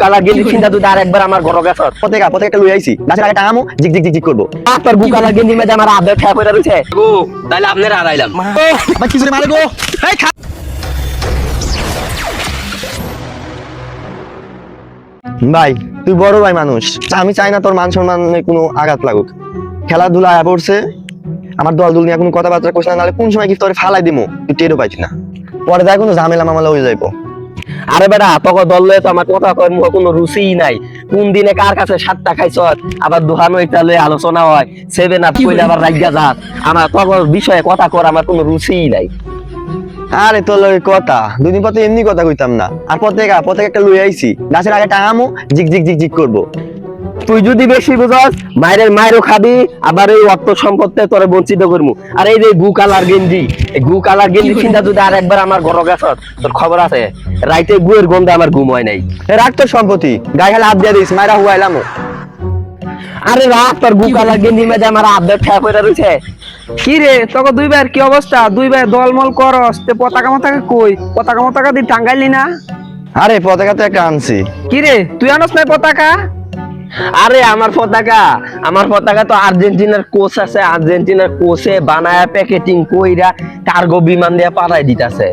colour গেঞ্জি চিন্তা তুই আরেকবার আমার ঘর গেছ প্রত্যেকটা লই আইছি গাছের আগে টাঙামু জিক জিক জিক জিক করবো তোর গু কালার গেঞ্জির মধ্যে আমার আবেগ ঠেক হয়ে রয়েছে গো তাহলে আপনারা হারাইলাম আবার কিছু মারে গো এই ভাই তুই বড় ভাই মানুষ আমি চাই না তোর মান সম্মানে কোনো আঘাত লাগুক খেলাধুলা আয়া পড়ছে আমার দল দুল নিয়ে কোনো কথাবার্তা কোশ না নাহলে কোন সময় কি তোরে ফালাই দিমু তুই টেরও পাইছি না পরে যায় কোনো ঝামেলা মামলা হয়ে যাইবো আরে বেটা তোকে দললে তো আমার কথা কয় মুখ কোনো রুচিই নাই কোন দিনে কার কাছে 7টা খাইছ আবার দুহানো এটা লয়ে আলোচনা হয় 7 আপ কইলে আবার রাইগা যাস আমার তোর বিষয়ে কথা কর আমার কোনো রুচিই নাই আরে তোর লগে কথা দুদিন পর তো এমনি কথা কইতাম না আর প্রত্যেকটা লই আইছি গাছের আগে টাঙামু জিক জিক জিক জিক করবো তুই যদি বেশি বুঝস মায়েরও খাবি আবার এই অর্থ সম্পত্তি তোরে বঞ্চিত করবো আর এই যে গু কালার গেঞ্জি এই গু কালার গেঞ্জি চিন্তা যদি আর একবার আমার ঘর গেছ তোর খবর আছে রাইতে গুয়ের গন্ধে আমার ঘুম হয় নাই রাখ তোর সম্পত্তি গায়ে খালি হাত দিয়ে দিস মায়েরা হুয়াইলাম আরে রাখ তোর গু কালার গেঞ্জির মধ্যে আমার আবেগ ঠেক হয়ে রয়েছে কি রে তোকে দুই ভাইয়ের কি অবস্থা দুই ভাই দলমল করস তে পতাকা মতাকা কই পতাকা দিয়ে টাঙ্গাইলি না আরে পতাকা তো একটা আনছি কি রে তুই আনস নাই পতাকা আরে আমার পতাকা তো আর্জেন্টিনার কোচ আছে আর্জেন্টিনার কোচে বানায়া প্যাকেটিং কইরা কার্গো বিমান দিয়ে পাঠাই দিতাছে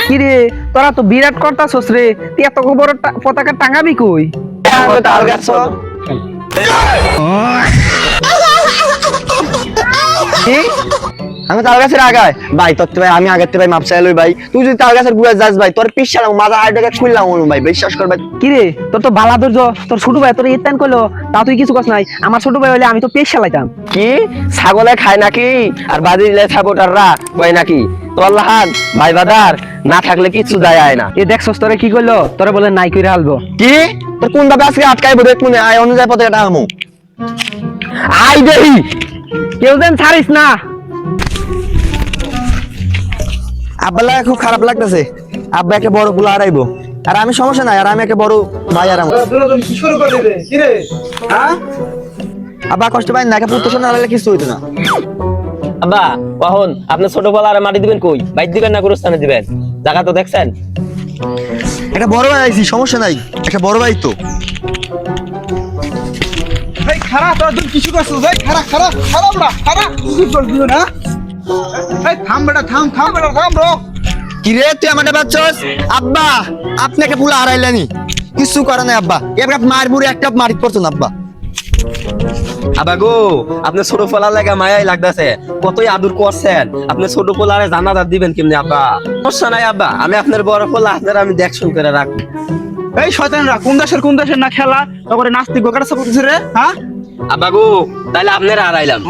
কি রে তোরা তো বিরাট করতাছস রে তুই এত বড় পতাকা টাঙ্গাবি কই তাল গাছ আমি তাল গাছের আগায় ভাই তোর ভাই আমি আগের ভাই মাপ চাই লই ভাই তুই যদি তাল গাছের গুড়া যাস ভাই তোর পিছালাম মাজা আট টাকা খুললাম ভাই বিশ্বাস কর ভাই কি রে তোর তো বালা ধৈর্য তোর ছোট ভাই তোর ইত্যান কইলো তা তুই কিছু কস নাই আমার ছোট ভাই হইলে আমি তো পেশ চালাইতাম কি ছাগলে খায় নাকি আর বাদিলে সাপোর্টাররা কয় নাকি তোর লাহান ভাই বাদার না থাকলে কিছু যায় আয় না এ দেখছস তোরে কি কইলো তোরে বলে নাই কইরা হালবো কি তোর কোন ভাবে আজকে আটকাইবো দেখ মনে আয় অনুযায়ী পতাকা টাঙামু আই দেহি কেউ যেন ছাড়িস না আব্বালা খুব খারাপ লাগতেছে আব্বা একটা বড় গুলা হারাইবো আর আমি সমস্যা নাই আর আমি একটা বড় ভাই আর শুরু করে দিবে কি রে হ্যাঁ আব্বা কষ্ট পাই না একটা পুত্র শোনা হলে কিছু হইতো না আব্বা কখন আপনি ছোট বলা আর মাটি দিবেন কই বাইর দিবেন না গুরুস্থানে দিবেন জায়গা তো দেখছেন একটা বড় ভাই আইছি সমস্যা নাই একটা বড় ভাই তো এই খারাপ তোরা তুমি কিছু করছিস এই খারাপ বড়া খারাপ কিছু করছিস না এই থাম বেটা থাম বেটা থাম ব্রো কি রে তুই আমাকে বাচ্চাস আব্বা আপনাকে পুলা হারাইলেনি কিছু করে নাই আব্বা এবার মার মুড়ে একটা মারিত পড়তো না আব্বা আব্বা গো আপনি ছোট পোলা লাগা মায়াই লাগতাছে কতই আদর করছেন আপনি ছোট পোলারে জানাজার দিবেন কেমনে আব্বা সমস্যা নাই আব্বা আমি আপনার বড় পোলা আপনার আমি দেখশন করে রাখবো এই শয়তানরা কোন দেশের না খেলা তারপরে নাস্তিক গোকাটা সাপোর্ট করছিস রে হ্যাঁ আব্বা গো তাহলে আপনারা হারাইলাম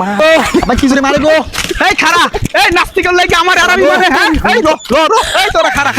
আবার কিছু রে মারে গো এই খারা এই নাস্তিকের লাগি আমার আরামি মানে হ্যাঁ এই রো এই তোরা খারা